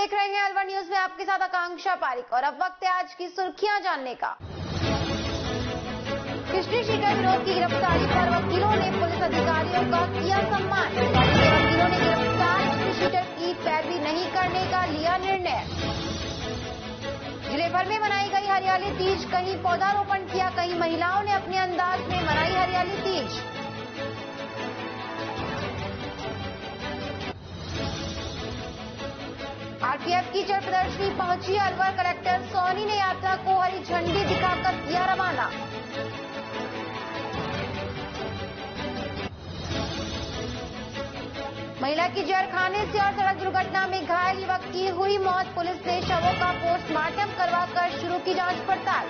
देख रहे हैं अलवर न्यूज में आपके साथ आकांक्षा पारिक और अब वक्त है आज की सुर्खियां जानने का। हिस्ट्री शीटर विरोध की गिरफ्तारी पर वकीलों ने पुलिस अधिकारियों का किया सम्मान। वकीलों ने गिरफ्तार हिस्ट्री शीटर की पैरवी नहीं करने का लिया निर्णय। जिले भर में मनाई गई हरियाली तीज, कहीं पौधारोपण किया, कहीं महिलाओं ने अपने अंदाज में मनाई हरियाली तीज। आरपीएफ की जल प्रदर्शनी पहुंची अलवर, कलेक्टर सोनी ने यात्रा को हरी झंडी दिखाकर किया रवाना। महिला की जहर खाने से और सड़क दुर्घटना में घायल युवक की हुई मौत, पुलिस ने शवों का पोस्टमार्टम करवाकर शुरू की जांच पड़ताल।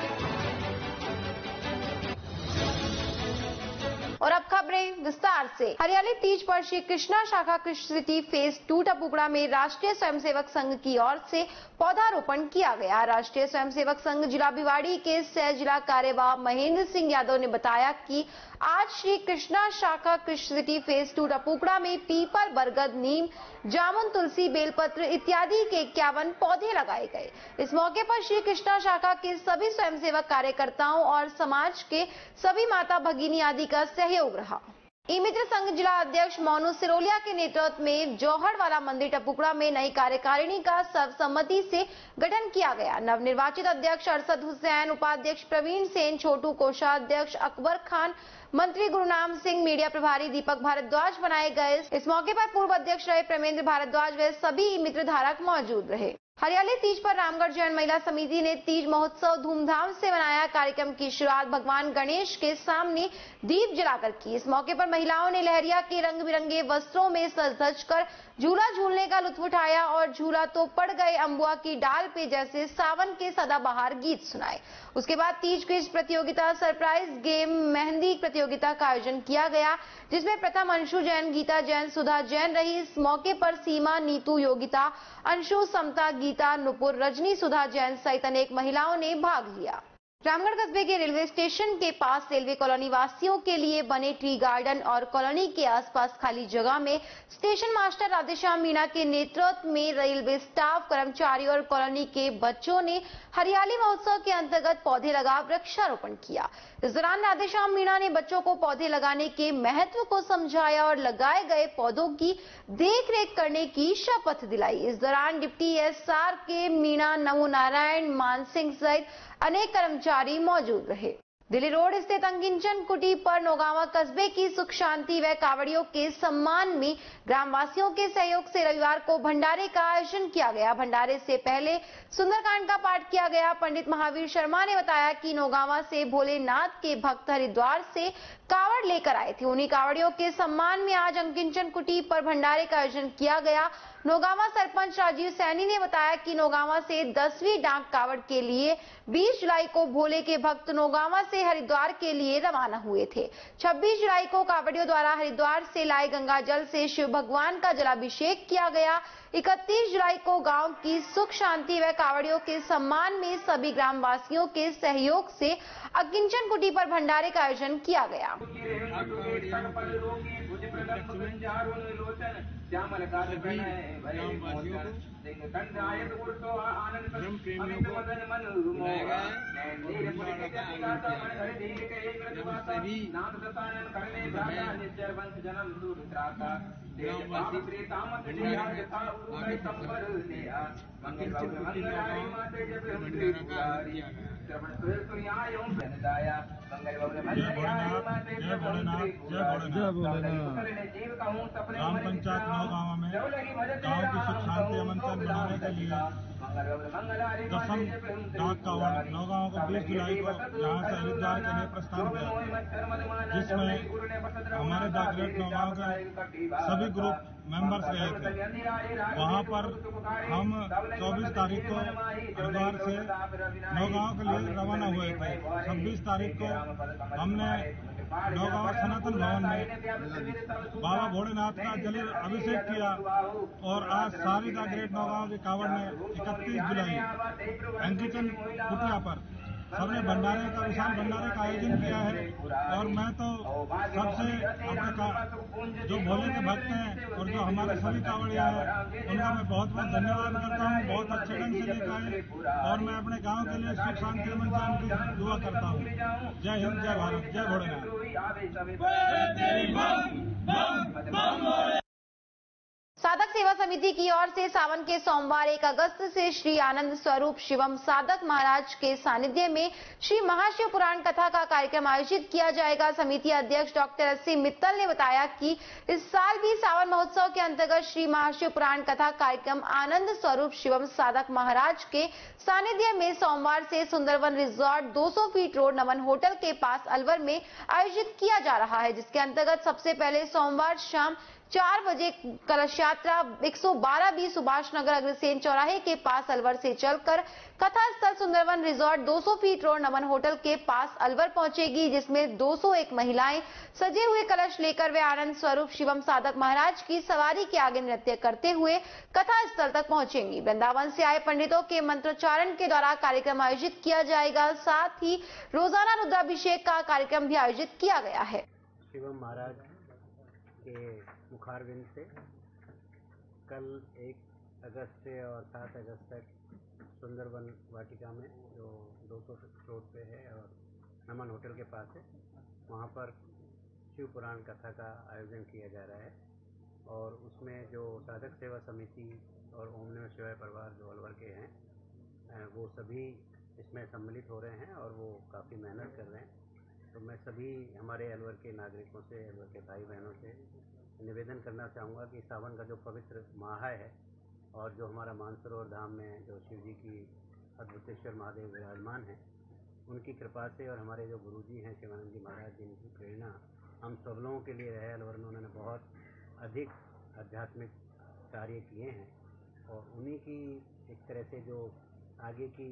और अब खबरें विस्तार से। हरियाली तीज पर श्री कृष्णा शाखा कृषि समिति फेज 2 टपुकड़ा में राष्ट्रीय स्वयंसेवक संघ की ओर से पौधारोपण किया गया। राष्ट्रीय स्वयंसेवक संघ जिला भिवाड़ी के सह जिला कार्यवाह महेंद्र सिंह यादव ने बताया कि आज श्री कृष्णा शाखा कृषि समिति फेज 2 टपुकड़ा में पीपल, बरगद, नीम, जामुन, तुलसी, बेलपत्र इत्यादि के 51 पौधे लगाए गए। इस मौके पर श्री कृष्णा शाखा के सभी स्वयंसेवक कार्यकर्ताओं और समाज के सभी माता भगिनी आदि का सहयोग रहा। ई मित्र संघ जिला अध्यक्ष मोनू सिरोलिया के नेतृत्व में जौहरवाला मंदिर टपुकड़ा में नई कार्यकारिणी का सर्वसम्मति से गठन किया गया। नवनिर्वाचित अध्यक्ष अरशद हुसैन, उपाध्यक्ष प्रवीण सेन, छोटू कोषाध्यक्ष अकबर खान, मंत्री गुरुनाम सिंह, मीडिया प्रभारी दीपक भारद्वाज बनाए गए। इस मौके पर पूर्व अध्यक्ष रहे प्रेमेंद्र भारद्वाज व सभी मित्र धारक मौजूद रहे। हरियाली तीज पर रामगढ़ जैन महिला समिति ने तीज महोत्सव धूमधाम से मनाया। कार्यक्रम की शुरुआत भगवान गणेश के सामने दीप जलाकर की। इस मौके पर महिलाओं ने लहरिया के रंग बिरंगे वस्त्रों में सज धज कर झूला झूलने का लुत्फ उठाया और झूला तो पड़ गए अम्बुआ की डाल पे जैसे सावन के सदाबहार गीत सुनाए। उसके बाद तीज क्विज प्रतियोगिता, सरप्राइज गेम, मेहंदी प्रतियोगिता का आयोजन किया गया, जिसमें प्रथम अंशु जैन, गीता जैन, सुधा जैन रही। इस मौके पर सीमा, नीतू, योगिता, अंशु, समता, गीता, नुपुर, रजनी, सुधा जैन सहित अनेक महिलाओं ने भाग लिया। रामगढ़ कस्बे के रेलवे स्टेशन के पास रेलवे कॉलोनी वासियों के लिए बने ट्री गार्डन और कॉलोनी के आसपास खाली जगह में स्टेशन मास्टर राधेश्याम मीणा के नेतृत्व में रेलवे स्टाफ, कर्मचारी और कॉलोनी के बच्चों ने हरियाली महोत्सव के अंतर्गत पौधे लगा वृक्षारोपण किया। इस दौरान राधेश्याम मीणा ने बच्चों को पौधे लगाने के महत्व को समझाया और लगाए गए पौधों की देखरेख करने की शपथ दिलाई। इस दौरान डिप्टी एसआर के मीणा, नमो नारायण, मान सिंह सहित अनेक कर्मचारी मौजूद रहे। दिल्ली रोड स्थित अंकिंचन कुटी पर नौगांवा कस्बे की सुख शांति व कावड़ियों के सम्मान में ग्रामवासियों के सहयोग से रविवार को भंडारे का आयोजन किया गया। भंडारे से पहले सुंदरकांड का पाठ किया गया। पंडित महावीर शर्मा ने बताया कि नौगांवा से भोलेनाथ के भक्त हरिद्वार से कावड़ लेकर आए थे। उन्हीं कावड़ियों के सम्मान में आज अंकिंचन कुटी पर भंडारे का आयोजन किया गया। नौगांवा सरपंच राजीव सैनी ने बताया कि नौगांवा से 10वीं डाक कावड़ के लिए 20 जुलाई को भोले के भक्त नौगांवा से हरिद्वार के लिए रवाना हुए थे। 26 जुलाई को कावड़ियों द्वारा हरिद्वार से लाए गंगा जल से शिव भगवान का जलाभिषेक किया गया। 31 जुलाई को गांव की सुख शांति व कावड़ियों के सम्मान में सभी ग्रामवासियों के सहयोग से अंकिंचन कुटी पर भंडारे का आयोजन किया गया। ग्राम पंचायत नौगांवा में गांव की सुख शांति अमन चैन बनाने के लिए 10वीं डाक कावड़ नौगांव को 20 जुलाई को यहाँ से हरिद्वार के लिए प्रस्थान किया, जिसमें हमारे डाकघर नौगांव के सभी ग्रुप मेंबर्स गए थे। वहाँ पर हम 24 तारीख को हरिद्वार से नौगांव के लिए रवाना हुए थे। 26 तारीख को हमने नौगांव सनातन भवन में बाबा भोलेनाथ का जल अभिषेक किया और आज सारी द ग्रेट नौगांव की कावड़ ने 31 जुलाई अंकिचन कुटिया पर सबने भंडारे का, विशाल भंडारे का आयोजन किया है। और मैं तो सबसे अपने जो भोले के भक्त हैं और जो हमारे सभी कांवड़िया हैं, उनका मैं बहुत बहुत धन्यवाद करता हूँ। बहुत अच्छे ढंग से लेकर आए और मैं अपने गांव के लिए सुख शांति अमन शांति की दुआ करता हूँ। जय हिंद, जय भारत, जय भोलेनाथ। साधक सेवा समिति की ओर से सावन के सोमवार 1 अगस्त से श्री आनंद स्वरूप शिवम साधक महाराज के सानिध्य में श्री महाशिव पुराण कथा का कार्यक्रम आयोजित किया जाएगा। समिति अध्यक्ष डॉक्टर एस.सी. मित्तल ने बताया कि इस साल भी सावन महोत्सव के अंतर्गत श्री महाशिव पुराण कथा कार्यक्रम आनंद स्वरूप शिवम साधक महाराज के सानिध्य में सोमवार से सुंदरवन रिजॉर्ट 200 फीट रोड नमन होटल के पास अलवर में आयोजित किया जा रहा है, जिसके अंतर्गत सबसे पहले सोमवार शाम 4 बजे कलश यात्रा 112B सुभाष नगर अग्रसेन चौराहे के पास अलवर से चलकर कथा स्थल सुंदरवन रिजॉर्ट 200 फीट रोड नमन होटल के पास अलवर पहुंचेगी, जिसमें 201 महिलाएं सजे हुए कलश लेकर वे आनंद स्वरूप शिवम साधक महाराज की सवारी के आगे नृत्य करते हुए कथा स्थल तक पहुंचेंगी। वृंदावन से आए पंडितों के मंत्रोच्चारण के द्वारा कार्यक्रम आयोजित किया जाएगा। साथ ही रोजाना रुद्राभिषेक का कार्यक्रम भी आयोजित किया गया है। शिवम महाराज के मुखारविंद से कल 1 अगस्त से और 7 अगस्त तक सुंदरवन वाटिका में जो 200 रोड पे है और नमन होटल के पास है, वहाँ पर शिव पुराण कथा का आयोजन किया जा रहा है। और उसमें जो साधक सेवा समिति और ओम नमः शिवाय परिवार जो अलवर के हैं, वो सभी इसमें सम्मिलित हो रहे हैं और वो काफ़ी मेहनत कर रहे हैं। तो मैं सभी हमारे अलवर के नागरिकों से, अलवर के भाई बहनों से निवेदन करना चाहूँगा कि सावन का जो पवित्र माह है और जो हमारा मानसरोवर धाम में जो शिव जी की अद्भुतेश्वर महादेव विराजमान हैं, उनकी कृपा से और हमारे जो गुरुजी हैं शिवानंद जी महाराज, जिनकी प्रेरणा हम सब लोगों के लिए रहे अलवर में, उन्होंने बहुत अधिक आध्यात्मिक कार्य किए हैं और उन्हीं की एक तरह से जो आगे की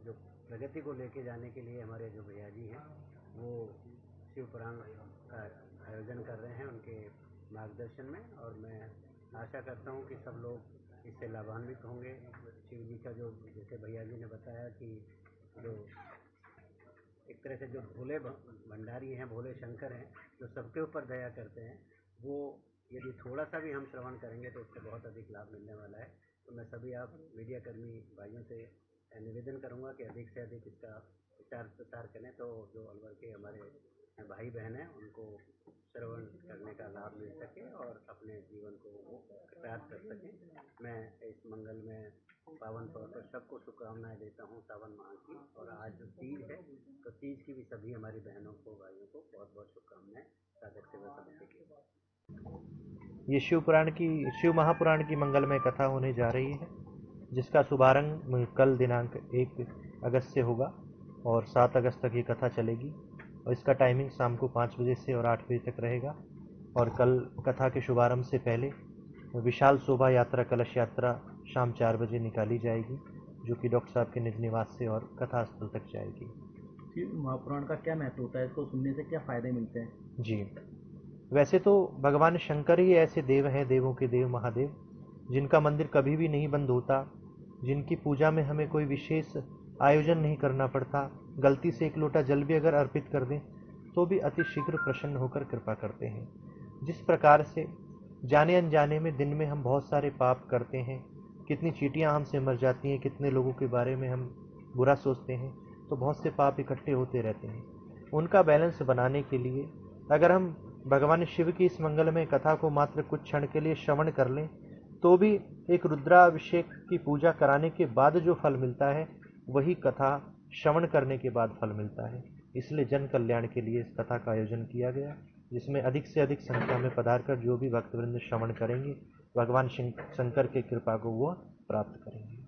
जो प्रगति को लेके जाने के लिए हमारे जो भैया जी हैं वो शिव पुराण का आयोजन कर रहे हैं उनके मार्गदर्शन में। और मैं आशा करता हूं कि सब लोग इससे लाभान्वित होंगे। शिव जी का जो, जैसे भैया जी ने बताया कि जो एक तरह से जो भोले भंडारी हैं, भोले शंकर हैं, जो सबके ऊपर दया करते हैं, वो यदि थोड़ा सा भी हम श्रवण करेंगे तो उससे बहुत अधिक लाभ मिलने वाला है। तो मैं सभी आप मीडिया कर्मी भाइयों से निवेदन करूंगा कि अधिक से अधिक इसका प्रचार प्रसार करें, तो जो अलवर के हमारे भाई बहन हैं उनको श्रवण करने का लाभ मिल सके और अपने जीवन को वो कृतार्थ कर सकें। मैं इस मंगल में पावन तौर पर सबको शुभकामनाएं देता हूं सावन माह की। और आज जो तीज है, तो तीज की भी सभी हमारी बहनों को, भाइयों को बहुत बहुत शुभकामनाएं साधक सेवा समिति की। ये शिव महापुराण की मंगलमय कथा होने जा रही है, जिसका शुभारंभ कल दिनांक 1 अगस्त से होगा और 7 अगस्त तक ये कथा चलेगी। और इसका टाइमिंग शाम को 5 बजे से और 8 बजे तक रहेगा। और कल कथा के शुभारंभ से पहले विशाल शोभा यात्रा, कलश यात्रा शाम 4 बजे निकाली जाएगी, जो कि डॉक्टर साहब के निज निवास से और कथा स्थल तक जाएगी। शिव महापुराण का क्या महत्व होता है? इसको सुनने से क्या फायदे मिलते हैं? जी, वैसे तो भगवान शंकर ही ऐसे देव हैं, देवों के देव महादेव, जिनका मंदिर कभी भी नहीं बंद होता, जिनकी पूजा में हमें कोई विशेष आयोजन नहीं करना पड़ता। गलती से 1 लोटा जल भी अगर अर्पित कर दें तो भी अति शीघ्र प्रसन्न होकर कृपा करते हैं। जिस प्रकार से जाने अनजाने में दिन में हम बहुत सारे पाप करते हैं, कितनी चींटियां हमसे मर जाती हैं, कितने लोगों के बारे में हम बुरा सोचते हैं, तो बहुत से पाप इकट्ठे होते रहते हैं। उनका बैलेंस बनाने के लिए अगर हम भगवान शिव की इस मंगलमय कथा को मात्र कुछ क्षण के लिए श्रवण कर लें, तो भी एक रुद्राभिषेक की पूजा कराने के बाद जो फल मिलता है, वही कथा श्रवण करने के बाद फल मिलता है। इसलिए जन कल्याण के लिए इस कथा का आयोजन किया गया, जिसमें अधिक से अधिक संख्या में पधारकर जो भी भक्तवृंद श्रवण करेंगे, भगवान शंकर की कृपा को वो प्राप्त करेंगे।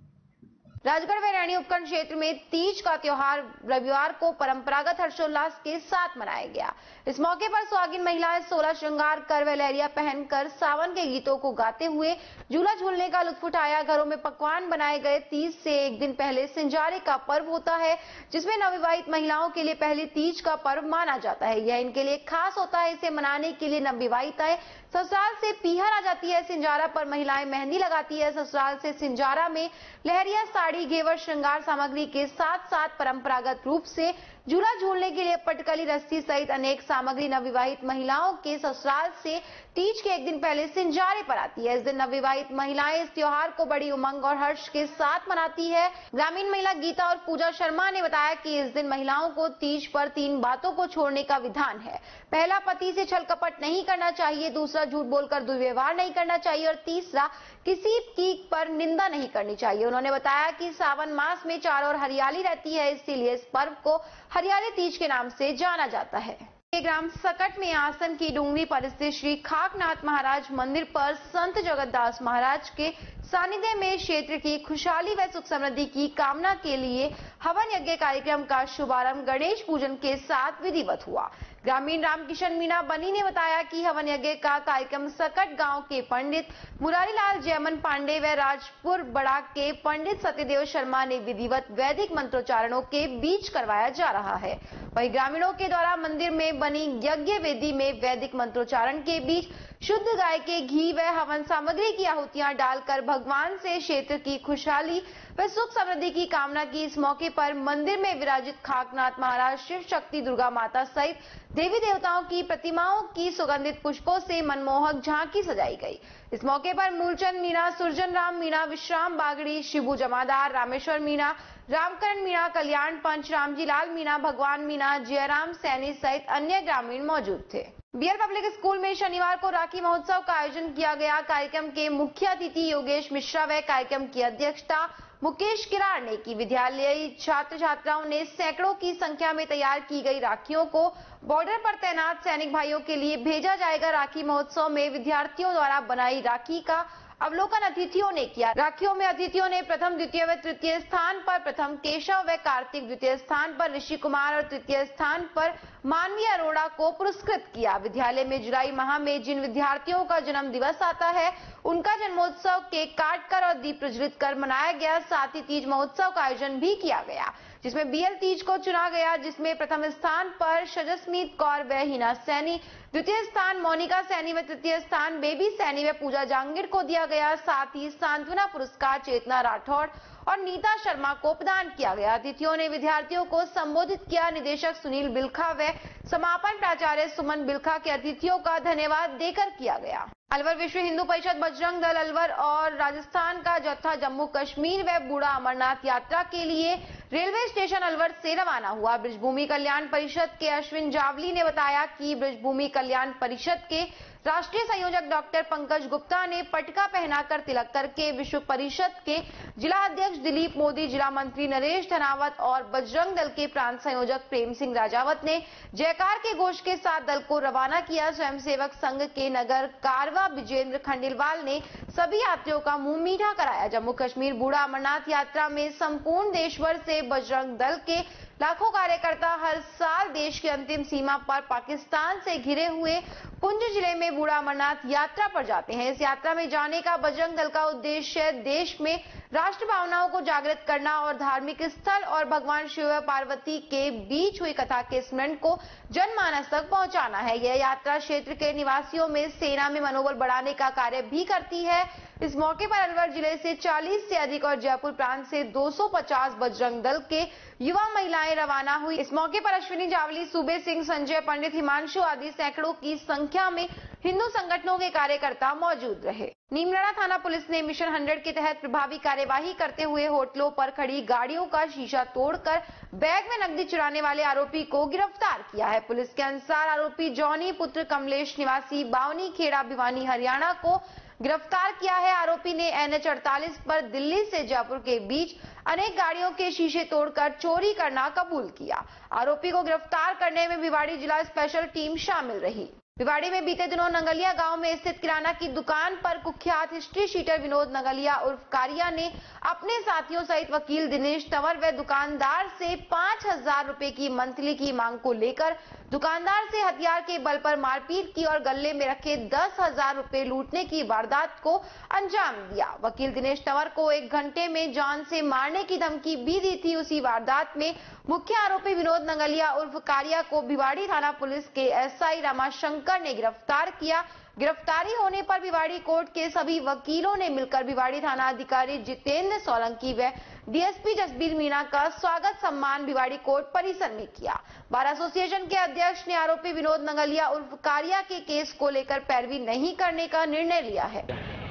राजगढ़ व रैणी उपखंड क्षेत्र में तीज का त्योहार रविवार को परंपरागत हर्षोल्लास के साथ मनाया गया। इस मौके पर सुहागिन महिलाएं 16 श्रृंगार कर व लहरिया पहनकर सावन के गीतों को गाते हुए झूला झूलने का लुत्फ उठाया। घरों में पकवान बनाए गए। तीज से एक दिन पहले सिंजारे का पर्व होता है, जिसमें नवविवाहित महिलाओं के लिए पहली तीज का पर्व माना जाता है। यह इनके लिए खास होता है। इसे मनाने के लिए नवविवाहिताएं ससुराल से पीहर आ जाती है। सिंजारा पर महिलाएं मेहंदी लगाती है। ससुराल से सिंजारा में लहरिया साड़ी साड़ी, घेवर, श्रृंगार सामग्री के साथ साथ परंपरागत रूप से झूला झूलने के लिए पटकली, रस्सी सहित अनेक सामग्री नवविवाहित महिलाओं के ससुराल से तीज के एक दिन पहले सिंजारे पर आती है। इस दिन नवविवाहित महिलाएं इस त्योहार को बड़ी उमंग और हर्ष के साथ मनाती है। ग्रामीण महिला गीता और पूजा शर्मा ने बताया कि इस दिन महिलाओं को तीज पर 3 बातों को छोड़ने का विधान है। पहला, पति से छल कपट नहीं करना चाहिए। दूसरा, झूठ बोलकर दुर्व्यवहार नहीं करना चाहिए और तीसरा, किसी की पर निंदा नहीं करनी चाहिए। उन्होंने बताया कि सावन मास में चारों ओर हरियाली रहती है, इसीलिए इस पर्व को हरियाली तीज के नाम से जाना जाता है। ग्राम सकट में आसन की डूंगरी पर स्थित श्री खाकनाथ महाराज मंदिर पर संत जगतदास महाराज के सानिध्य में क्षेत्र की खुशहाली व सुख समृद्धि की कामना के लिए हवन यज्ञ कार्यक्रम का शुभारंभ गणेश पूजन के साथ विधिवत हुआ। ग्रामीण रामकिशन मीना बनी ने बताया कि हवन यज्ञ का कार्यक्रम सकट गांव के पंडित मुरारीलाल जयमन पांडे व राजपुर बड़ा के पंडित सत्यदेव शर्मा ने विधिवत वैदिक मंत्रोच्चारणों के बीच करवाया जा रहा है। वहीं ग्रामीणों के द्वारा मंदिर में बनी यज्ञ वेदी में वैदिक मंत्रोच्चारण के बीच शुद्ध गाय के घी व हवन सामग्री की आहुतियां डालकर भगवान से क्षेत्र की खुशहाली व सुख समृद्धि की कामना की। इस मौके पर मंदिर में विराजित खाकनाथ महाराज, शिव शक्ति, दुर्गा माता सहित देवी देवताओं की प्रतिमाओं की सुगंधित पुष्पों से मनमोहक झांकी सजाई गई। इस मौके पर मूलचंद मीणा, सुरजन राम मीणा, विश्राम बागड़ी, शिबू जमादार, रामेश्वर मीणा, रामकरण मीणा, कल्याण पंच, रामजी लाल मीणा, भगवान मीणा, जयराम सैनी सहित अन्य ग्रामीण मौजूद थे। बीएल पब्लिक स्कूल में शनिवार को राखी महोत्सव का आयोजन किया गया। कार्यक्रम के मुख्य अतिथि योगेश मिश्रा व कार्यक्रम की अध्यक्षता मुकेश किरार ने की। विद्यालयी छात्र छात्राओं ने सैकड़ों की संख्या में तैयार की गई राखियों को बॉर्डर पर तैनात सैनिक भाइयों के लिए भेजा जाएगा। राखी महोत्सव में विद्यार्थियों द्वारा बनाई राखी का अवलोकन अतिथियों ने किया। राखियों में अतिथियों ने प्रथम, द्वितीय व तृतीय स्थान पर प्रथम केशव व कार्तिक, द्वितीय स्थान पर ऋषि कुमार और तृतीय स्थान पर मानवी अरोड़ा को पुरस्कृत किया। विद्यालय में जुलाई माह में जिन विद्यार्थियों का जन्म दिवस आता है उनका जन्मोत्सव केक काटकर और दीप प्रज्वलित कर मनाया गया। साथ ही तीज महोत्सव का आयोजन भी किया गया, जिसमें बीएल तीज को चुना गया, जिसमें प्रथम स्थान पर शजस्मीत कौर व हिना सैनी, द्वितीय स्थान मोनिका सैनी व तृतीय स्थान बेबी सैनी व पूजा जांगिड़ को दिया गया। साथ ही सांत्वना पुरस्कार चेतना राठौड़ और नीता शर्मा को प्रदान किया गया। अतिथियों ने विद्यार्थियों को संबोधित किया। निदेशक सुनील बिलखा व समापन प्राचार्य सुमन बिलखा के अतिथियों का धन्यवाद देकर किया गया। अलवर विश्व हिंदू परिषद बजरंग दल अलवर और राजस्थान का जत्था जम्मू कश्मीर व बूढ़ा अमरनाथ यात्रा के लिए रेलवे स्टेशन अलवर से रवाना हुआ। ब्रजभूमि कल्याण परिषद के अश्विन जावली ने बताया कि ब्रजभूमि कल्याण परिषद के राष्ट्रीय संयोजक डॉक्टर पंकज गुप्ता ने पटका पहनाकर तिलक करके विश्व परिषद के जिला अध्यक्ष दिलीप मोदी, जिला मंत्री नरेश धनावत और बजरंग दल के प्रांत संयोजक प्रेम सिंह राजावत ने जयकार के घोष के साथ दल को रवाना किया। स्वयंसेवक संघ के नगर कारवा विजेंद्र खंडेलवाल ने सभी यात्रियों का मुंह मीठा कराया। जम्मू कश्मीर बूढ़ा अमरनाथ यात्रा में संपूर्ण देश भर से बजरंग दल के लाखों कार्यकर्ता हर साल देश की अंतिम सीमा पर पाकिस्तान से घिरे हुए पुंछ जिले में बूढ़ा अमरनाथ यात्रा पर जाते हैं। इस यात्रा में जाने का बजरंग दल का उद्देश्य देश में राष्ट्र भावनाओं को जागृत करना और धार्मिक स्थल और भगवान शिव व पार्वती के बीच हुई कथा के स्मरण को जनमानस तक पहुंचाना है। यह यात्रा क्षेत्र के निवासियों में सेना में मनोबल बढ़ाने का कार्य भी करती है। इस मौके पर अलवर जिले से 40 से अधिक और जयपुर प्रांत से 250 बजरंग दल के युवा महिलाएं रवाना हुई। इस मौके पर अश्विनी जावली, सूबे सिंह, संजय पंडित, हिमांशु आदि सैकड़ों की संख्या में हिंदू संगठनों के कार्यकर्ता मौजूद रहे। नीमराणा थाना पुलिस ने मिशन 100 के तहत प्रभावी कार्यवाही करते हुए होटलों पर खड़ी गाड़ियों का शीशा तोड़कर बैग में नकदी चुराने वाले आरोपी को गिरफ्तार किया है। पुलिस के अनुसार आरोपी जॉनी पुत्र कमलेश निवासी बावनी खेड़ा भिवानी हरियाणा को गिरफ्तार किया है। आरोपी ने NH 48 पर दिल्ली से जयपुर के बीच अनेक गाड़ियों के शीशे तोड़कर चोरी करना कबूल किया। आरोपी को गिरफ्तार करने में भिवाड़ी जिला स्पेशल टीम शामिल रही। भिवाड़ी में बीते दिनों नंगलिया गांव में स्थित किराना की दुकान पर कुख्यात हिस्ट्री शीटर विनोद नंगलिया उर्फ कारिया ने अपने साथियों सहित वकील दिनेश तंवर व दुकानदार से 5,000 रुपए की मंथली की मांग को लेकर दुकानदार से हथियार के बल पर मारपीट की और गले में रखे 10,000 रुपए लूटने की वारदात को अंजाम दिया। वकील दिनेश तंवर को 1 घंटे में जान से मारने की धमकी भी दी थी। उसी वारदात में मुख्य आरोपी विनोद नंगलिया उर्फ कारिया को भिवाड़ी थाना पुलिस के SI रामाशंकर ने गिरफ्तार किया। गिरफ्तारी होने पर भिवाड़ी कोर्ट के सभी वकीलों ने मिलकर भिवाड़ी थाना अधिकारी जितेंद्र सोलंकी व डीएसपी जसबीर मीणा का स्वागत सम्मान भिवाड़ी कोर्ट परिसर में किया। बार एसोसिएशन के अध्यक्ष ने आरोपी विनोद नंगलिया उर्फ कारिया के केस को लेकर पैरवी नहीं करने का निर्णय लिया है।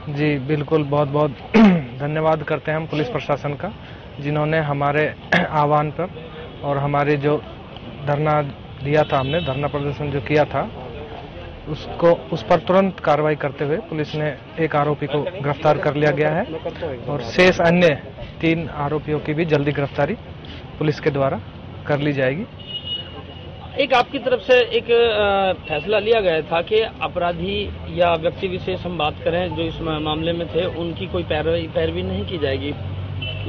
जी बिल्कुल, बहुत बहुत धन्यवाद करते हैं हम पुलिस प्रशासन का, जिन्होंने हमारे आह्वान पर और हमारे जो धरना दिया था, हमने धरना प्रदर्शन जो किया था उस पर तुरंत कार्रवाई करते हुए पुलिस ने एक आरोपी को गिरफ्तार कर लिया गया है और शेष अन्य 3 आरोपियों की भी जल्दी गिरफ्तारी पुलिस के द्वारा कर ली जाएगी। एक आपकी तरफ से एक फैसला लिया गया था कि अपराधी या व्यक्ति विशेष हम बात करें जो इस मामले में थे, उनकी कोई पैरवी नहीं की जाएगी,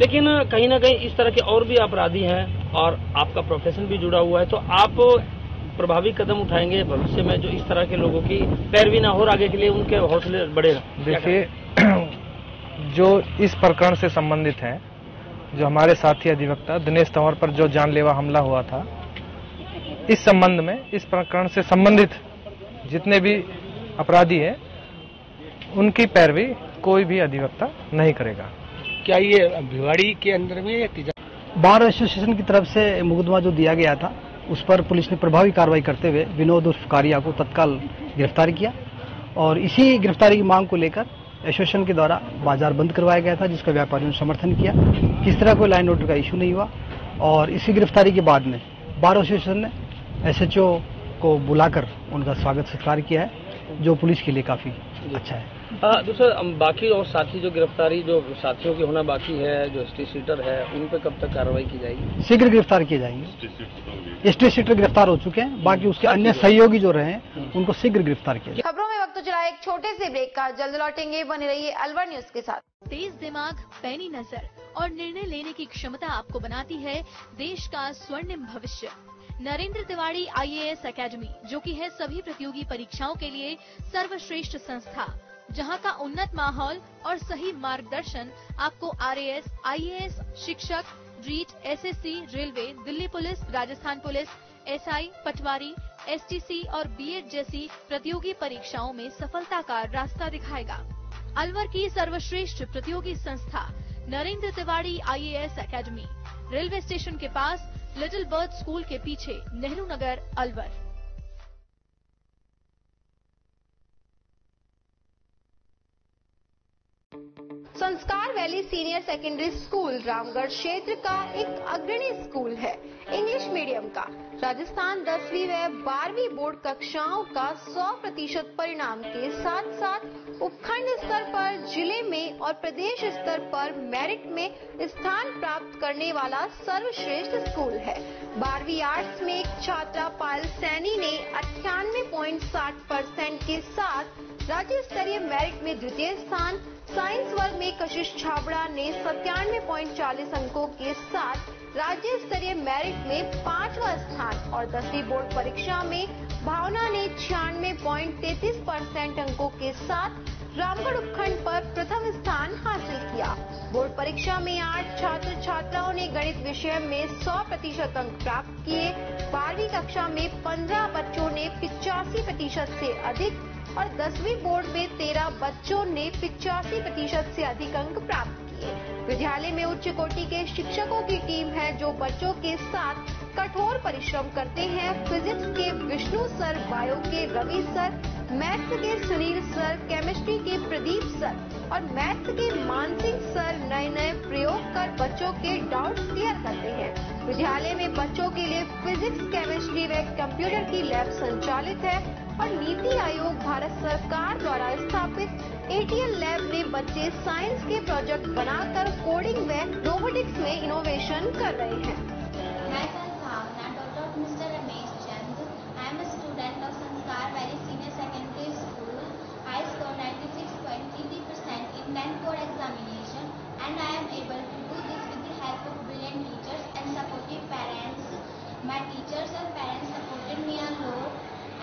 लेकिन कहीं ना कहीं इस तरह के और भी अपराधी हैं और आपका प्रोफेशन भी जुड़ा हुआ है, तो आप प्रभावी कदम उठाएंगे भविष्य में जो इस तरह के लोगों की पैरवी ना हो और आगे के लिए उनके हौसले बढ़े? देखिए, जो इस प्रकरण से संबंधित है, जो हमारे साथी अधिवक्ता दिनेश तंवर पर जो जानलेवा हमला हुआ था, इस संबंध में इस प्रकरण से संबंधित जितने भी अपराधी हैं उनकी पैरवी कोई भी अधिवक्ता नहीं करेगा। क्या ये भिवाड़ी के अंदर में बार एसोसिएशन की तरफ से मुकदमा जो दिया गया था उस पर पुलिस ने प्रभावी कार्रवाई करते हुए विनोद उर्फ कारिया को तत्काल गिरफ्तार किया और इसी गिरफ्तारी की मांग को लेकर एसोसिएशन के द्वारा बाजार बंद करवाया गया था, जिसका व्यापारियों ने समर्थन किया। किस तरह कोई लाइन ऑर्डर का इशू नहीं हुआ और इसी गिरफ्तारी के बाद में बार एसोसिएशन ने एसएचओ को बुलाकर उनका स्वागत सत्कार किया है, जो पुलिस के लिए काफी अच्छा है। दूसरा, बाकी और साथी जो गिरफ्तारी जो साथियों की होना बाकी है, जो स्टेट सीटर है, उन पर कब तक कार्रवाई की जाएगी? शीघ्र गिरफ्तार किए जाएंगे। स्टेट सीटर गिरफ्तार हो चुके हैं, बाकी उसके अन्य सहयोगी जो रहे उनको शीघ्र गिरफ्तार किया जाएगा। खबरों में वक्त चला एक छोटे से ब्रेक का, जल्द लौटेंगे, बने रहिए अलवर न्यूज के साथ। तेज दिमाग, पैनी नजर और निर्णय लेने की क्षमता आपको बनाती है देश का स्वर्णिम भविष्य। नरेंद्र तिवारी IAS एकेडमी, जो की है सभी प्रतियोगी परीक्षाओं के लिए सर्वश्रेष्ठ संस्था, जहां का उन्नत माहौल और सही मार्गदर्शन आपको RAS, IAS, शिक्षक, REET, SSC, railway, Delhi police, Rajasthan police, SI, patwari, STC और BEd जैसी प्रतियोगी परीक्षाओं में सफलता का रास्ता दिखाएगा। अलवर की सर्वश्रेष्ठ प्रतियोगी संस्था Narendra Tiwari IAS academy, railway station के पास, लिटिल बर्ड स्कूल के पीछे, नेहरू नगर, अलवर। संस्कार valley senior secondary school Ramgarh क्षेत्र का एक अग्रणी स्कूल है, इंग्लिश मीडियम का। राजस्थान 10वीं व 12वीं बोर्ड कक्षाओं का 100% परिणाम के साथ साथ उपखंड स्तर पर, जिले में और प्रदेश स्तर पर मेरिट में स्थान प्राप्त करने वाला सर्वश्रेष्ठ स्कूल है। 12वीं आर्ट्स में एक छात्रा पायल सैनी ने 98.60% के साथ राज्य स्तरीय मेरिट में द्वितीय स्थान, साइंस वर्ग में कशिश छाबड़ा ने 97.40 अंकों के साथ राज्य स्तरीय मेरिट में 5वां स्थान और 10वीं बोर्ड परीक्षा में भावना ने 96.33% अंकों के साथ रामगढ़ उपखंड पर प्रथम स्थान हासिल किया। बोर्ड परीक्षा में 8 छात्र छात्राओं ने गणित विषय में 100% अंक प्राप्त किए। 12वीं कक्षा में 15 बच्चों ने 85% से अधिक और 10वीं बोर्ड में 13 बच्चों ने 85% से अधिक अंक प्राप्त किए। विद्यालय में उच्च कोटि के शिक्षकों की टीम है जो बच्चों के साथ कठोर परिश्रम करते हैं। फिजिक्स के विष्णु सर, बायो के रवि सर, मैथ्स के सुनील सर, केमिस्ट्री के प्रदीप सर और मैथ्स के मानसिंह सर नए नए प्रयोग कर बच्चों के डाउट्स क्लियर करते हैं। विद्यालय में बच्चों के लिए फिजिक्स, केमिस्ट्री व कंप्यूटर की लैब संचालित है और नीति आयोग भारत सरकार द्वारा स्थापित ATL लैब में बच्चे साइंस के प्रोजेक्ट बनाकर कोडिंग व रोबोटिक्स में इनोवेशन कर रहे हैं। मैं संभावना doctor mister Ramesh Chand, I am a student of Sanskar Valley Senior Secondary School. I scored 96.33% in 10th board examination and I am able to do this with the help of brilliant teachers and supportive parents. My teachers and parents supported me a lot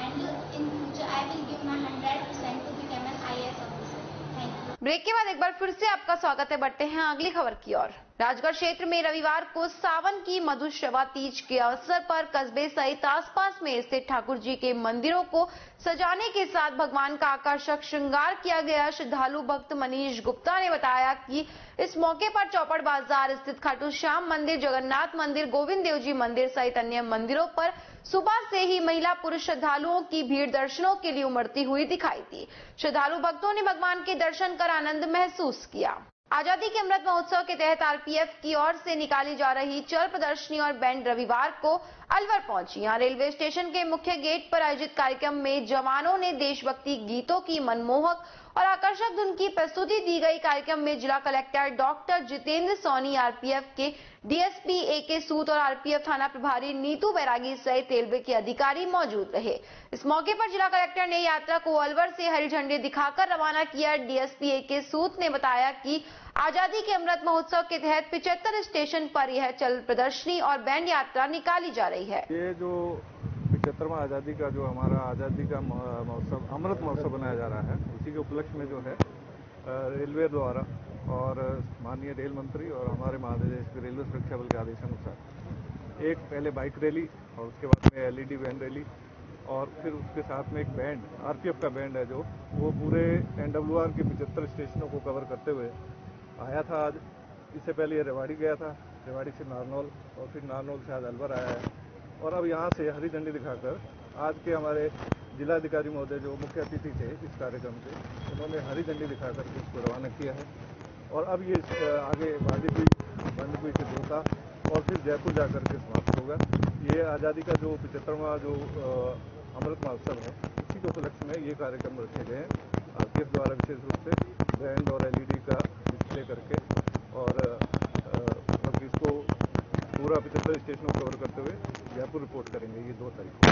and in future I will give my 100% to become an IAS officer. Thank you. Break के बाद एक बार फिर से आपका स्वागत है। बढ़ते हैं अगली खबर की ओर। राजगढ़ क्षेत्र में रविवार को सावन की मधुश्रवा तीज के अवसर पर कस्बे सहित आसपास में स्थित ठाकुर जी के मंदिरों को सजाने के साथ भगवान का आकर्षक श्रृंगार किया गया। श्रद्धालु भक्त मनीष गुप्ता ने बताया कि इस मौके पर चौपड़ बाजार स्थित खाटू श्याम मंदिर, जगन्नाथ मंदिर, गोविंद देव जी मंदिर सहित अन्य मंदिरों पर सुबह से ही महिला पुरुष श्रद्धालुओं की भीड़ दर्शनों के लिए उमड़ती हुई दिखाई दी। श्रद्धालु भक्तों ने भगवान के दर्शन कर आनंद महसूस किया। आजादी के अमृत महोत्सव के तहत आरपीएफ की ओर से निकाली जा रही चल प्रदर्शनी और बैंड रविवार को अलवर पहुंची। यहाँ रेलवे स्टेशन के मुख्य गेट पर आयोजित कार्यक्रम में जवानों ने देशभक्ति गीतों की मनमोहक और आकर्षक धुन की प्रस्तुति दी गई। कार्यक्रम में जिला collector doctor Jitendra Soni, RPF के डीएसपी ए.के. सूद और आरपीएफ थाना प्रभारी नीतू बैरागी सहित रेलवे के अधिकारी मौजूद रहे। इस मौके पर जिला कलेक्टर ने यात्रा को अलवर से हरी झंडी दिखाकर रवाना किया। DSP A K. सूद ने बताया कि आजादी के अमृत महोत्सव के तहत 75 स्टेशन पर यह चल प्रदर्शनी और बैंड यात्रा निकाली जा रही है। ये जो 75वां आजादी का जो हमारा आजादी का महोत्सव, अमृत महोत्सव बनाया जा रहा है, उसी के उपलक्ष्य में जो है रेलवे द्वारा और माननीय रेल मंत्री और हमारे महानिदेशक के रेलवे सुरक्षा बल के आदेशानुसार एक पहले बाइक रैली और उसके बाद में एलईडी वैन रैली और फिर उसके साथ में एक बैंड, आरपीएफ का बैंड है जो वो पूरे एनडब्ल्यूआर के 75 स्टेशनों को कवर करते हुए आया था। आज इससे पहले ये रेवाड़ी गया था, रेवाड़ी से नारनौल और फिर नारनौल से आज अलवर आया है और अब यहाँ से हरी झंडी दिखाकर आज के हमारे जिलाधिकारी महोदय जो मुख्य अतिथि थे इस कार्यक्रम के, उन्होंने हरी झंडी दिखाकर इसको रवाना किया है और अब ये आगे बांदीकुई से जोता और फिर जयपुर जाकर के समाप्त होगा। ये आज़ादी का जो 75वां जो अमृत महोत्सव है, इसी के उपलक्ष्य में ये कार्यक्रम रखे गए हैं। आरपीएफ द्वारा विशेष रूप से बैंड और एलईडी का डिस्प्ले करके और इसको पूरा 75 स्टेशन को कवर करते हुए जयपुर रिपोर्ट करेंगे। ये 2 तारीख को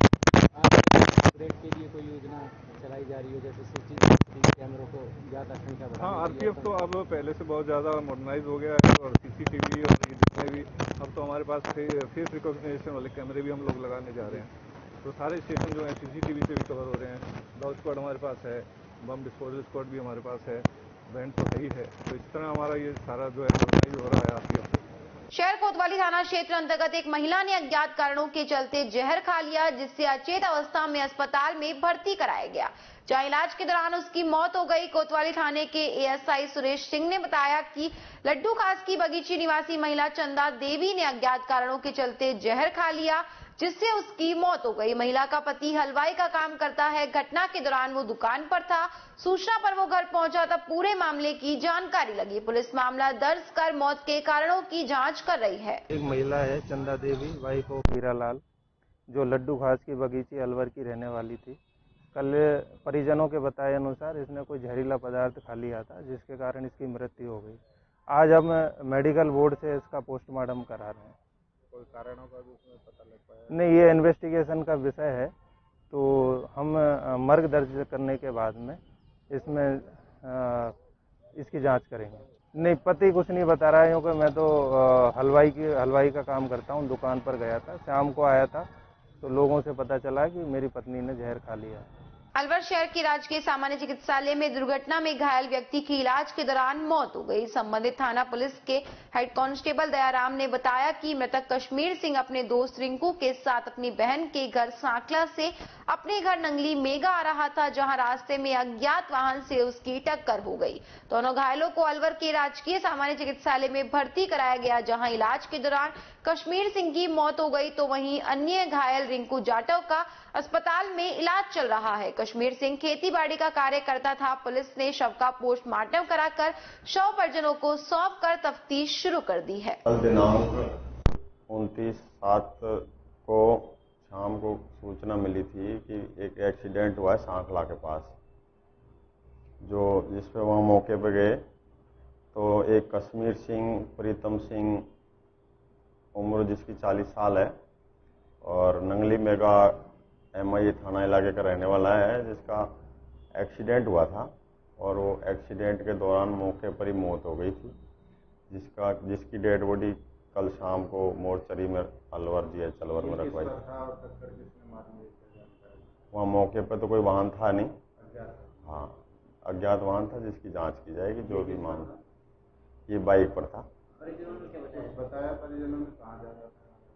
अपग्रेड के लिए कोई योजना चलाई जा रही है, जैसे सीसीटीवी कैमरों को ज़्यादा संख्या बढ़ाने? हाँ, आरपीएफ तो अब पहले से बहुत ज़्यादा मॉडर्नाइज हो गया है और सीसीटीवी और ये जितने भी अब तो हमारे पास फेस रिकॉग्निशन वाले कैमरे भी हम लोग लगाने जा रहे हैं। तो सारे स्टेशन जो हैं सीसीटीवी से भी कवर हो रहे हैं। डॉग स्क्वाड हमारे पास है, बम डिस्पोजल स्क्वाड भी हमारे पास है, बैंड तो सही है। तो इस तरह हमारा ये सारा जो है मॉडर्नाइज हो रहा है आरपीएफ। शहर कोतवाली थाना क्षेत्र अंतर्गत एक महिला ने अज्ञात कारणों के चलते जहर खा लिया, जिससे अचेत अवस्था में अस्पताल में भर्ती कराया गया, जहां इलाज के दौरान उसकी मौत हो गई। कोतवाली थाने के एएसआई सुरेश सिंह ने बताया कि लड्डू खास की बगीची निवासी महिला चंदा देवी ने अज्ञात कारणों के चलते जहर खा लिया, जिससे उसकी मौत हो गई। महिला का पति हलवाई का काम करता है। घटना के दौरान वो दुकान पर था। सूचना पर वो घर पहुंचा तब पूरे मामले की जानकारी लगी। पुलिस मामला दर्ज कर मौत के कारणों की जांच कर रही है। एक महिला है चंदा देवी, वाइफ ऑफ हीरालाल, जो लड्डू घास की बगीची अलवर की रहने वाली थी। कल परिजनों के बताए अनुसार इसने कोई जहरीला पदार्थ खा लिया था, जिसके कारण इसकी मृत्यु हो गई। आज हम मेडिकल बोर्ड से इसका पोस्टमार्टम करा रहे हैं। कोई कारणों का भी उसमें पता लग पाया? नहीं, ये इन्वेस्टिगेशन का विषय है, तो हम मर्ग दर्ज करने के बाद में इसमें इसकी जांच करेंगे। नहीं, पति कुछ नहीं बता रहा है, क्योंकि मैं तो हलवाई का काम करता हूँ। दुकान पर गया था, शाम को आया था, तो लोगों से पता चला कि मेरी पत्नी ने जहर खा लिया। अलवर शहर के राजकीय सामान्य चिकित्सालय में दुर्घटना में घायल व्यक्ति की इलाज के दौरान मौत हो गई। संबंधित थाना पुलिस के हेड कांस्टेबल दयाराम ने बताया कि मृतक कश्मीर सिंह अपने दोस्त रिंकू के साथ अपनी बहन के घर सांकला से अपने घर नंगली मेगा आ रहा था, जहां रास्ते में अज्ञात वाहन से उसकी टक्कर हो गई। दोनों घायलों को अलवर के राजकीय सामान्य चिकित्सालय में भर्ती कराया गया, जहां इलाज के दौरान कश्मीर सिंह की मौत हो गई, तो वहीं अन्य घायल रिंकू जाटव का अस्पताल में इलाज चल रहा है। कश्मीर सिंह खेती-बाड़ी का कार्य करता था। पुलिस ने शव का पोस्टमार्टम कराकर शव परिजनों को सौंप कर तफ्तीश शुरू कर दी है। कल दिनांक 29/7 को शाम को सूचना मिली थी कि एक एक्सीडेंट हुआ है सांखला के पास, जिस पे वहाँ मौके पे गए तो एक कश्मीर सिंह, प्रीतम सिंह, उम्र जिसकी 40 साल है और नंगली मेगा MI थाना इलाके का रहने वाला है, जिसका एक्सीडेंट हुआ था और वो एक्सीडेंट के दौरान मौके पर ही मौत हो गई थी, जिसकी डेड बॉडी कल शाम को मोर्चरी में अलवर DH अलवर में रखवाई। वहाँ मौके पर तो कोई वाहन था नहीं, हाँ अज्ञात वाहन था, जिसकी जांच की जाएगी। जो भी मामला ये बाइक पर था। बताया परिजनों ने कहाँ जा रहा था?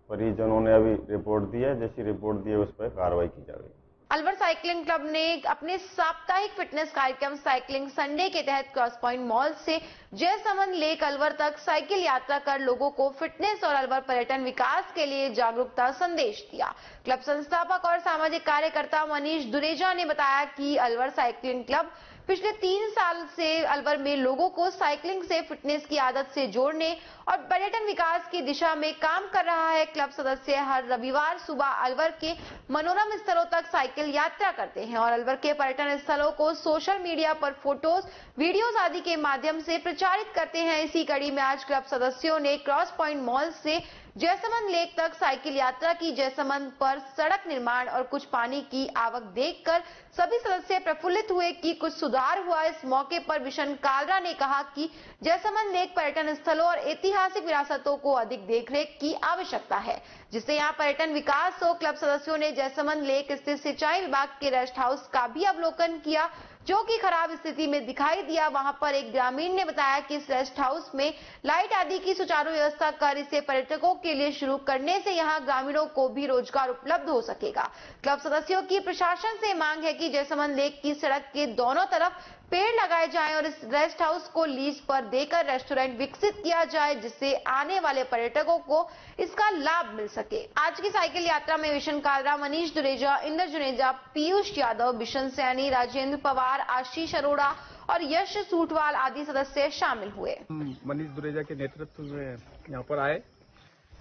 परिजनों ने अभी रिपोर्ट दी है, जैसी रिपोर्ट दी है उस पर कार्रवाई की जाएगी। अलवर साइकिलिंग क्लब ने अपने साप्ताहिक फिटनेस कार्यक्रम साइकिलिंग संडे के तहत क्रॉस पॉइंट मॉल से जयसमंद लेक अलवर तक साइकिल यात्रा कर लोगों को फिटनेस और अलवर पर्यटन विकास के लिए जागरूकता संदेश दिया। क्लब संस्थापक और सामाजिक कार्यकर्ता मनीष दुरेजा ने बताया कि अलवर साइकिलिंग क्लब पिछले 3 साल से अलवर में लोगों को साइकिलिंग से फिटनेस की आदत से जोड़ने और पर्यटन विकास की दिशा में काम कर रहा है। क्लब सदस्य हर रविवार सुबह अलवर के मनोरम स्थलों तक साइकिल यात्रा करते हैं और अलवर के पर्यटन स्थलों को सोशल मीडिया पर फोटोज, वीडियोज आदि के माध्यम से प्रचारित करते हैं। इसी कड़ी में आज क्लब सदस्यों ने क्रॉस पॉइंट मॉल से जयसमंद लेक तक साइकिल यात्रा की। जयसमंद पर सड़क निर्माण और कुछ पानी की आवक देखकर सभी सदस्य प्रफुल्लित हुए कि कुछ सुधार हुआ। इस मौके पर बिशन कालरा ने कहा कि जयसमंद लेक पर्यटन स्थलों और ऐतिहासिक विरासतों को अधिक देखरेख की आवश्यकता है, जिससे यहाँ पर्यटन विकास हो। क्लब सदस्यों ने जयसमंद लेक स्थित सिंचाई विभाग के रेस्ट हाउस का भी अवलोकन किया, जो कि खराब स्थिति में दिखाई दिया। वहां पर एक ग्रामीण ने बताया कि इस रेस्ट हाउस में लाइट आदि की सुचारू व्यवस्था कर इसे पर्यटकों के लिए शुरू करने से यहां ग्रामीणों को भी रोजगार उपलब्ध हो सकेगा। क्लब सदस्यों की प्रशासन से मांग है कि जयसमंद लेक की सड़क के दोनों तरफ पेड़ लगाए जाएं और इस रेस्ट हाउस को लीज पर देकर रेस्टोरेंट विकसित किया जाए, जिससे आने वाले पर्यटकों को इसका लाभ मिल सके। आज की साइकिल यात्रा में विशन कालरा, मनीष दुरेजा, इंद्र जुनेजा, पीयूष यादव, बिशन सैनी, राजेंद्र पवार, आशीष अरोड़ा और यश सूटवाल आदि सदस्य शामिल हुए। मनीष दुरेजा के नेतृत्व में यहाँ पर आए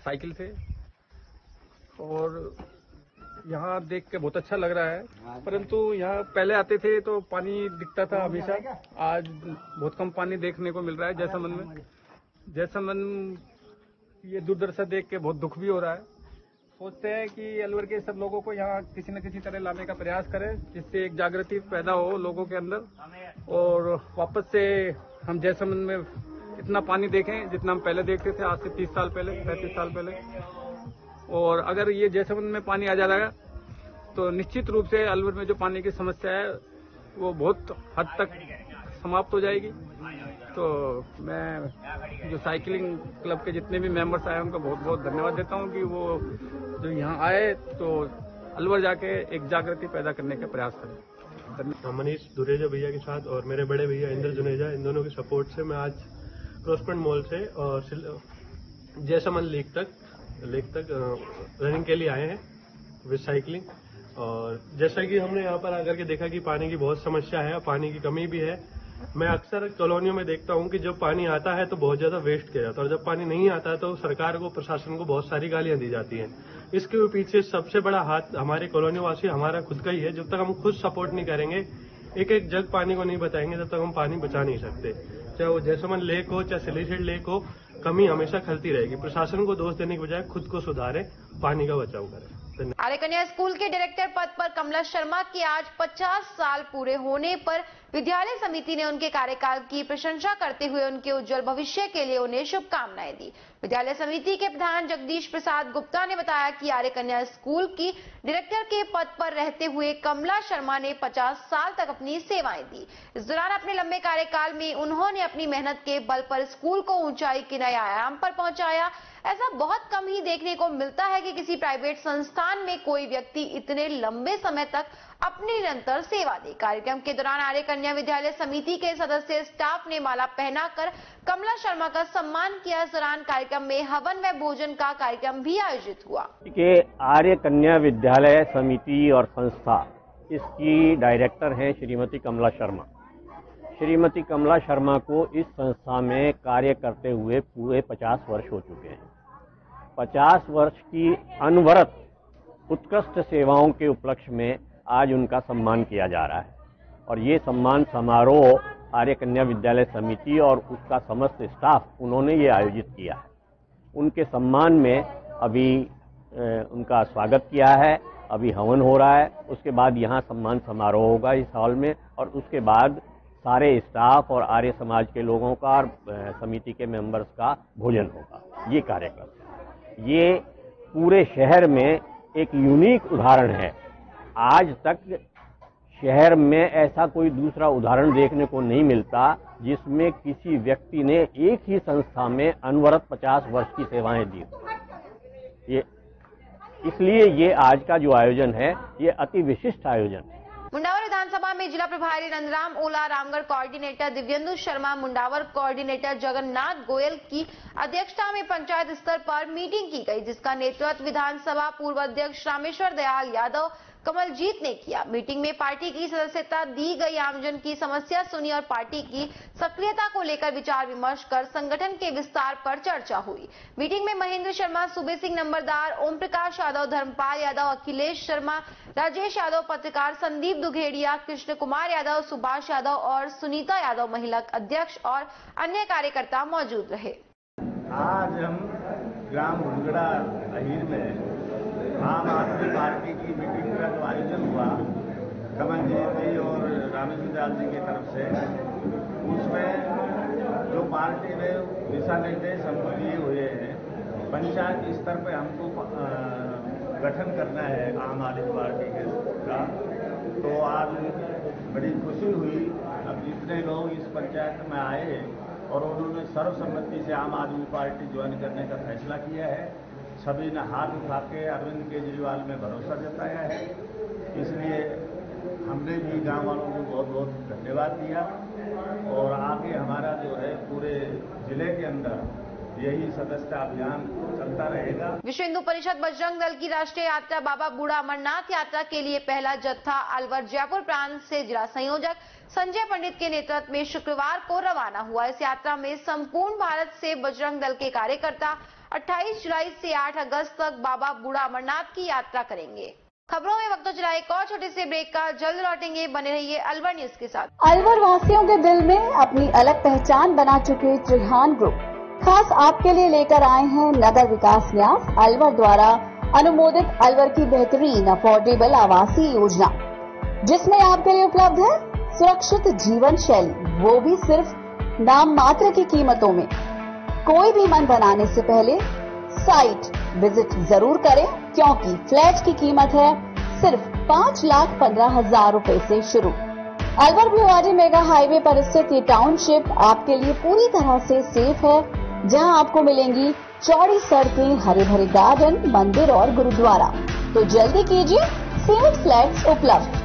साइकिल से और यहाँ देख के बहुत अच्छा लग रहा है, परंतु यहाँ पहले आते थे तो पानी दिखता था हमेशा, आज बहुत कम पानी देखने को मिल रहा है जयसमंद में। जयसमंद ये दूरदर्शन देख के बहुत दुख भी हो रहा है। सोचते हैं कि अलवर के सब लोगों को यहाँ किसी न किसी तरह लाने का प्रयास करें, जिससे एक जागृति पैदा हो लोगों के अंदर और वापस से हम जयसमंद में इतना पानी देखें जितना हम पहले देखते थे, आज से 30 साल पहले, 35 साल पहले। और अगर ये जयसमंद में पानी आ जाएगा तो निश्चित रूप से अलवर में जो पानी की समस्या है वो बहुत हद तक समाप्त हो जाएगी। तो मैं जो साइकिलिंग क्लब के जितने भी मेंबर्स आए उनका बहुत बहुत धन्यवाद देता हूं कि वो जो यहाँ आए तो अलवर जाके एक जागृति पैदा करने का प्रयास करें। मनीष दुरेजा भैया के साथ और मेरे बड़े भैया इंद्र जुनेजा, इन दोनों की सपोर्ट से मैं आज क्रॉस पॉइंट मॉल से और जयसमंद लेक तक रनिंग के लिए आए हैं विद साइकिलिंग। और जैसा कि हमने यहाँ पर आकर के देखा कि पानी की बहुत समस्या है, पानी की कमी भी है। मैं अक्सर कॉलोनियों में देखता हूँ कि जब पानी आता है तो बहुत ज्यादा वेस्ट किया जाता है और जब पानी नहीं आता है तो सरकार को, प्रशासन को बहुत सारी गालियां दी जाती हैं। इसके पीछे सबसे बड़ा हाथ हमारे कॉलोनी वासी, हमारा खुद का ही है। जब तक हम खुद सपोर्ट नहीं करेंगे, एक एक जग पानी को नहीं बचाएंगे, तब तक हम पानी बचा नहीं सकते। चाहे वो जयसमंद लेक हो, चाहे सिलीसेड लेक हो, कमी हमेशा खलती रहेगी। प्रशासन को दोष देने के बजाय खुद को सुधारे, पानी का बचाव करें। आर्य कन्या स्कूल के डायरेक्टर पद पर कमला शर्मा के आज 50 साल पूरे होने पर विद्यालय समिति ने उनके कार्यकाल की प्रशंसा करते हुए उनके उज्जवल भविष्य के लिए उन्हें शुभकामनाएं दी। विद्यालय समिति के प्रधान जगदीश प्रसाद गुप्ता ने बताया कि आर्य कन्या स्कूल की डायरेक्टर के पद पर रहते हुए कमला शर्मा ने 50 साल तक अपनी सेवाएं दी। इस दौरान अपने लंबे कार्यकाल में उन्होंने अपनी मेहनत के बल पर स्कूल को ऊंचाई के नए आयाम पर पहुंचाया। ऐसा बहुत कम ही देखने को मिलता है कि किसी प्राइवेट संस्थान में कोई व्यक्ति इतने लंबे समय तक अपनी निरंतर सेवा दे। कार्यक्रम के दौरान आर्य कन्या विद्यालय समिति के सदस्य स्टाफ ने माला पहनाकर कमला शर्मा का सम्मान किया। इस दौरान कार्यक्रम में हवन व भोजन का कार्यक्रम भी आयोजित हुआ। कि आर्य कन्या विद्यालय समिति और संस्था, इसकी डायरेक्टर हैं श्रीमती कमला शर्मा। श्रीमती कमला शर्मा को इस संस्था में कार्य करते हुए पूरे 50 वर्ष हो चुके हैं। 50 वर्ष की अनवरत उत्कृष्ट सेवाओं के उपलक्ष्य में आज उनका सम्मान किया जा रहा है और ये सम्मान समारोह आर्य कन्या विद्यालय समिति और उसका समस्त स्टाफ उन्होंने ये आयोजित किया है। उनके सम्मान में अभी उनका स्वागत किया है, अभी हवन हो रहा है, उसके बाद यहाँ सम्मान समारोह होगा इस हॉल में और उसके बाद सारे स्टाफ और आर्य समाज के लोगों का और समिति के मेंबर्स का भोजन होगा। ये कार्यक्रम ये पूरे शहर में एक यूनिक उदाहरण है। आज तक शहर में ऐसा कोई दूसरा उदाहरण देखने को नहीं मिलता जिसमें किसी व्यक्ति ने एक ही संस्था में अनवरत 50 वर्ष की सेवाएं दी। इसलिए ये आज का जो आयोजन है ये अति विशिष्ट आयोजन है। मुंडावर विधानसभा में जिला प्रभारी नंदराम ओला, रामगढ़ कोऑर्डिनेटर दिव्येंदु शर्मा, मुंडावर कोऑर्डिनेटर जगन्नाथ गोयल की अध्यक्षता में पंचायत स्तर पर मीटिंग की गई, जिसका नेतृत्व विधानसभा पूर्व अध्यक्ष रामेश्वर दयाल यादव कमलजीत ने किया। मीटिंग में पार्टी की सदस्यता दी गई, आमजन की समस्या सुनी और पार्टी की सक्रियता को लेकर विचार विमर्श कर संगठन के विस्तार पर चर्चा हुई। मीटिंग में महेंद्र शर्मा, सूबे सिंह नंबरदार, ओम प्रकाश यादव, धर्मपाल यादव, अखिलेश शर्मा, राजेश यादव, पत्रकार संदीप दुघेड़िया, कृष्ण कुमार यादव, सुभाष यादव और सुनीता यादव महिला अध्यक्ष और अन्य कार्यकर्ता मौजूद रहे। आज हम ग्राम भुलगड़ा अहीर में आम आदमी पार्टी की मीटिंग का जो आयोजन हुआ कमलजीत जी और रामेश्वर दयाल जी की तरफ से, उसमें जो पार्टी में दिशा निर्देश हमको दिए हुए हैं, पंचायत स्तर पे हमको गठन करना है आम आदमी पार्टी का, तो आज बड़ी खुशी हुई। अब जितने लोग इस पंचायत में आए और उन्होंने सर्वसम्मति से आम आदमी पार्टी ज्वाइन करने का फैसला किया है, सभी ने हाथ उठा के अरविंद केजरीवाल में भरोसा जताया है। इसलिए हमने भी गांव वालों को बहुत बहुत धन्यवाद दिया और आगे हमारा जो है पूरे जिले के अंदर यही सदस्यता अभियान चलता रहेगा। विश्व हिंदू परिषद बजरंग दल की राष्ट्रीय यात्रा बाबा बूढ़ा अमरनाथ यात्रा के लिए पहला जत्था अलवर जयपुर प्रांत से जिला संयोजक संजय पंडित के नेतृत्व में शुक्रवार को रवाना हुआ। इस यात्रा में संपूर्ण भारत से बजरंग दल के कार्यकर्ता 28 जुलाई से 8 अगस्त तक बाबा बूढ़ा अमरनाथ की यात्रा करेंगे। खबरों में वक्त तो चला एक और छोटे से ब्रेक का, जल्द लौटेंगे, बने रहिए अलवर न्यूज के साथ। अलवर वासियों के दिल में अपनी अलग पहचान बना चुके त्रिहान ग्रुप खास आपके लिए लेकर आए हैं नगर विकास न्यास अलवर द्वारा अनुमोदित अलवर की बेहतरीन अफोर्डेबल आवासीय योजना, जिसमें आपके लिए उपलब्ध है सुरक्षित जीवन शैली, वो भी सिर्फ नाम मात्र की कीमतों में। कोई भी मन बनाने से पहले साइट विजिट जरूर करें, क्योंकि फ्लैट की कीमत है सिर्फ 5,15,000 रुपए से शुरू। अलवर भिवाड़ी मेगा हाईवे पर स्थित ये टाउनशिप आपके लिए पूरी तरह से सेफ है, जहां आपको मिलेंगी चौड़ी सड़कें, हरे भरे गार्डन, मंदिर और गुरुद्वारा। तो जल्दी कीजिए, सीमित फ्लैट्स उपलब्ध।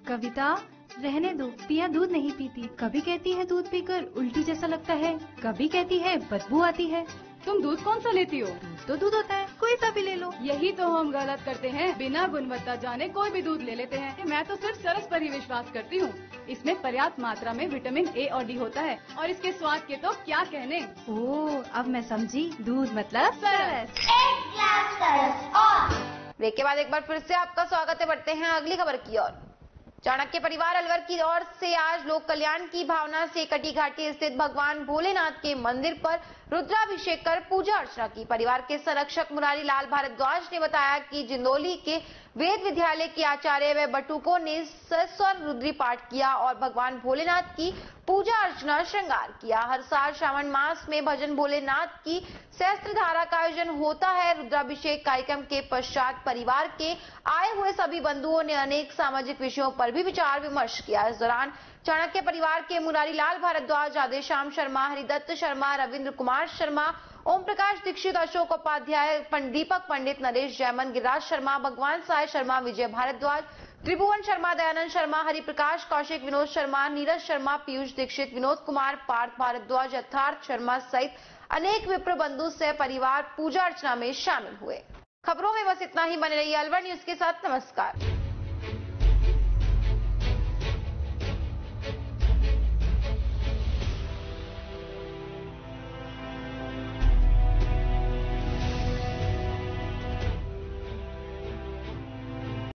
कविता, रहने दो, पिया दूध नहीं पीती। कभी कहती है दूध पीकर उल्टी जैसा लगता है, कभी कहती है बदबू आती है। तुम दूध कौन सा लेती हो? दूध तो दूध होता है, कोई सा भी ले लो। यही तो हम गलत करते हैं, बिना गुणवत्ता जाने कोई भी दूध ले लेते हैं। मैं तो सिर्फ सरस पर ही विश्वास करती हूँ। इसमें पर्याप्त मात्रा में विटामिन ए और डी होता है और इसके स्वाद के तो क्या कहने। ओह, अब मैं समझी, दूध मतलब सरस। ब्रेक के बाद एक बार फिर से आपका स्वागत है। बढ़ते हैं अगली खबर की ओर। चाणक्य परिवार अलवर की ओर से आज लोक कल्याण की भावना से कटी घाटी स्थित भगवान भोलेनाथ के मंदिर पर रुद्राभिषेक कर पूजा अर्चना की। परिवार के संरक्षक मुरारी लाल भारद्वाज ने बताया कि जिंदौली के वेद विद्यालय के आचार्य व बटुकों ने सस्वर रुद्री पाठ किया और भगवान भोलेनाथ की पूजा अर्चना श्रृंगार किया। हर साल श्रावण मास में भजन भोलेनाथ की सहस्त्र धारा का आयोजन होता है। रुद्राभिषेक कार्यक्रम के पश्चात परिवार के आए हुए सभी बंधुओं ने अनेक सामाजिक विषयों पर भी विचार विमर्श किया। इस दौरान चाणक्य परिवार के मुरारी लाल भारद्वाज, आदेश्याम शर्मा, हरिदत्त शर्मा, रविंद्र कुमार शर्मा, ओम प्रकाश दीक्षित, अशोक उपाध्याय, दीपक पंडित, नरेश जयमन, गिरिराज शर्मा, भगवान साय शर्मा, विजय भारद्वाज, त्रिभुवन शर्मा, दयानंद शर्मा, हरिप्रकाश कौशिक, विनोद शर्मा, नीरज शर्मा, पीयूष दीक्षित, विनोद कुमार, पार्थ भारद्वाज, यथार्थ शर्मा सहित अनेक विप्र बंधु सह परिवार पूजा अर्चना में शामिल हुए। खबरों में बस इतना ही। बने रहिए अलवर न्यूज के साथ। नमस्कार।